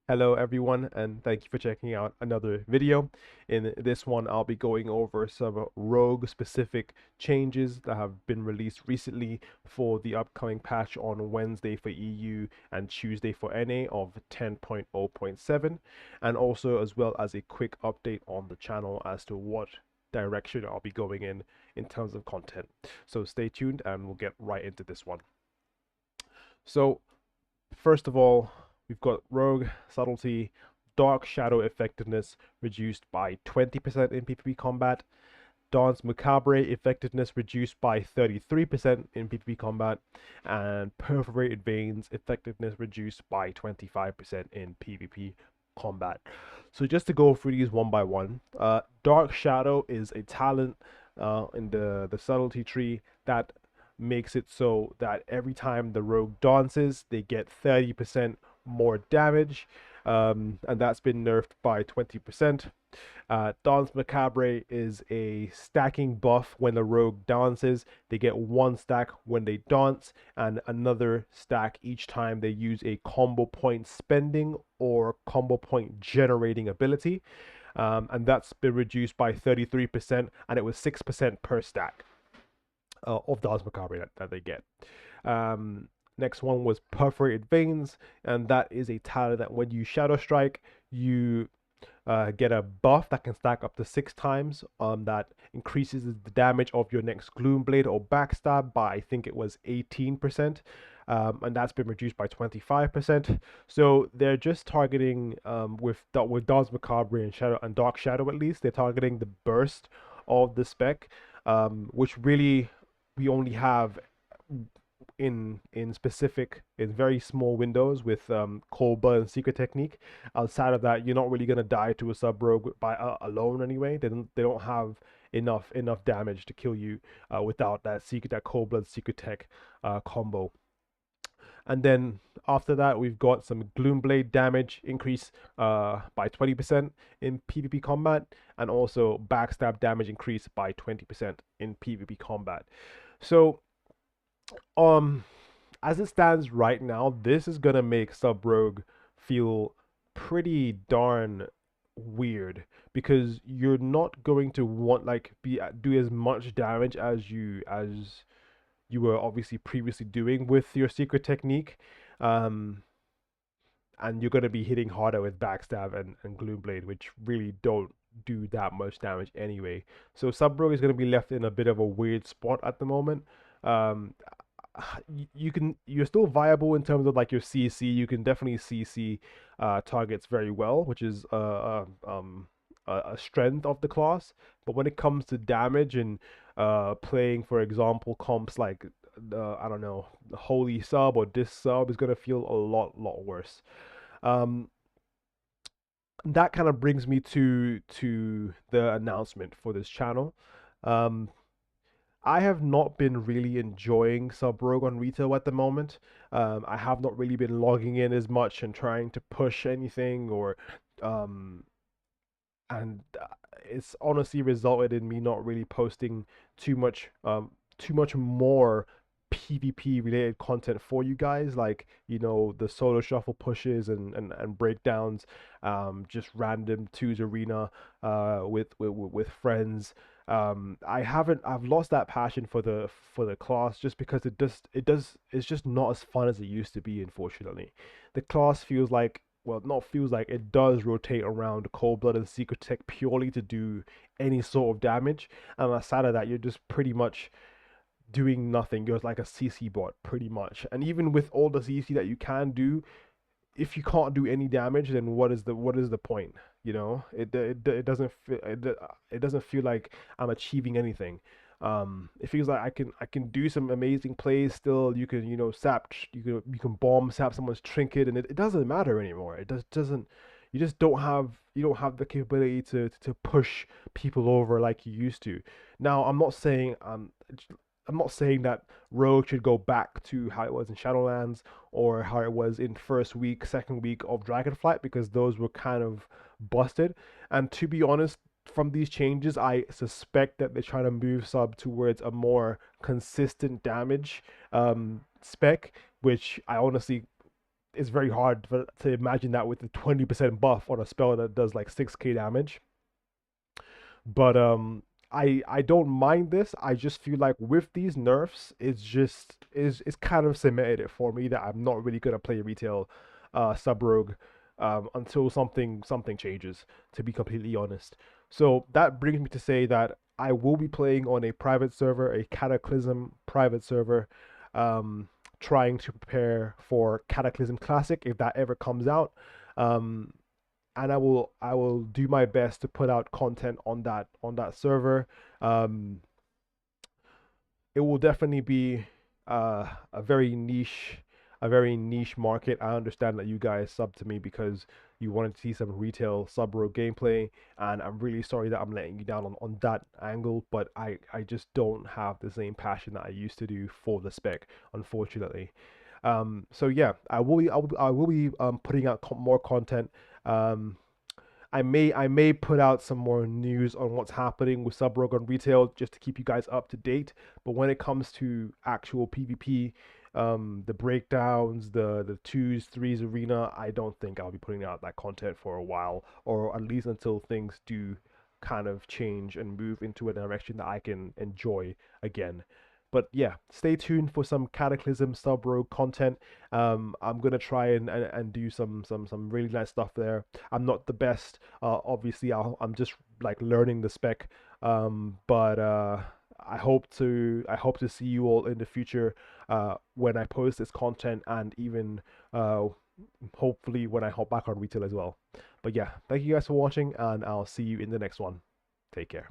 Hello everyone, and thank you for checking out another video. In this one, I'll be going over some rogue specific changes that have been released recently for the upcoming patch on Wednesday for EU and Tuesday for NA of 10.0.7, and also as well as a quick update on the channel as to what direction I'll be going in terms of content. So stay tuned and we'll get right into this one. So first of all, we've got Rogue Subtlety, Dark Shadow Effectiveness reduced by 20% in PvP combat, Dance Macabre Effectiveness reduced by 33% in PvP combat, and Perforated Veins Effectiveness reduced by 25% in PvP combat. So just to go through these one by one, Dark Shadow is a talent in the subtlety tree that makes it so that every time the rogue dances, they get 30% more damage, and that's been nerfed by 20%. Dance Macabre is a stacking buff when the rogue dances. They get one stack when they dance, and another stack each time they use a combo point spending or combo point generating ability. And that's been reduced by 33%, and it was 6% per stack of Dance Macabre that they get. Next one was Perforated Veins, and that is a talent that when you Shadow Strike, you get a buff that can stack up to 6 times. That increases the damage of your next Gloom Blade or Backstab by, I think it was 18%. And that's been reduced by 25%. So they're just targeting with Dance Macabre and Shadow and Dark Shadow, at least they're targeting the burst of the spec, which really we only have in specific in very small windows with Cold Blood and Secret Technique. Outside of that, you're not really gonna die to a sub rogue by alone anyway. They don't have enough damage to kill you without that Cold Blood Secret Tech combo. And then after that, we've got some Gloomblade damage increase by 20% in PvP combat, and also backstab damage increase by 20% in PvP combat. So as it stands right now, this is gonna make Sub Rogue feel pretty darn weird because you're not going to want like be do as much damage as you were obviously previously doing with your secret technique. Um, and you're gonna be hitting harder with backstab and Gloomblade, which really don't do that much damage anyway. So Sub Rogue is gonna be left in a bit of a weird spot at the moment. Um, you're still viable in terms of like your CC. You can definitely CC targets very well, which is a strength of the class. But when it comes to damage and playing, for example, comps like I don't know, the Holy Sub or this sub is gonna feel a lot worse. Um, that kind of brings me to the announcement for this channel. Um, I have not been really enjoying Sub Rogue on retail at the moment. I have not really been logging in as much and trying to push anything, or um, and it's honestly resulted in me not really posting too much more PvP related content for you guys, like the solo shuffle pushes and breakdowns, just random twos arena with friends. I've lost that passion for the class just because it's just not as fun as it used to be, unfortunately. The class feels like, well, not feels like, it does rotate around Cold Blood and Secret Tech purely to do any sort of damage. And aside of that, you're just pretty much doing nothing. You're like a CC bot, pretty much. And even with all the CC that you can do, if you can't do any damage, then what is the point? It doesn't feel it doesn't feel like I'm achieving anything. It feels like I can do some amazing plays still. You can sap, you can bomb sap someone's trinket, and it doesn't matter anymore. It doesn't. You don't have the capability to push people over like you used to. Now I'm not saying that Rogue should go back to how it was in Shadowlands or how it was in first week, second week of Dragonflight, because those were kind of busted. And to be honest, from these changes, I suspect that they're trying to move sub towards a more consistent damage spec, which I honestly it's very hard to imagine that with a 20% buff on a spell that does like 6k damage. But I don't mind this. I just feel like with these nerfs, it's kind of cemented it for me that I'm not really gonna play retail sub rogue until something changes, to be completely honest. So that brings me to say that I will be playing on a private server, a Cataclysm private server, um, trying to prepare for Cataclysm Classic if that ever comes out. Um, and I will do my best to put out content on that server. Um, it will definitely be a very niche market. I understand that you guys sub to me because you wanted to see some retail sub row gameplay, and I'm really sorry that I'm letting you down on that angle, but I just don't have the same passion that I used to do for the spec, unfortunately. So yeah, I will be putting out more content. Um, I may put out some more news on what's happening with Sub Rogue on retail just to keep you guys up to date. But when it comes to actual PvP, the breakdowns, the twos, threes arena, I don't think I'll be putting out that content for a while, or at least until things do kind of change and move into a direction that I can enjoy again. But yeah, stay tuned for some Cataclysm Sub Rogue content. I'm gonna try and do some really nice stuff there. I'm not the best. Obviously, I'm just like learning the spec. But I hope to see you all in the future when I post this content, and even uh, hopefully when I hop back on retail as well. But yeah, thank you guys for watching, and I'll see you in the next one. Take care.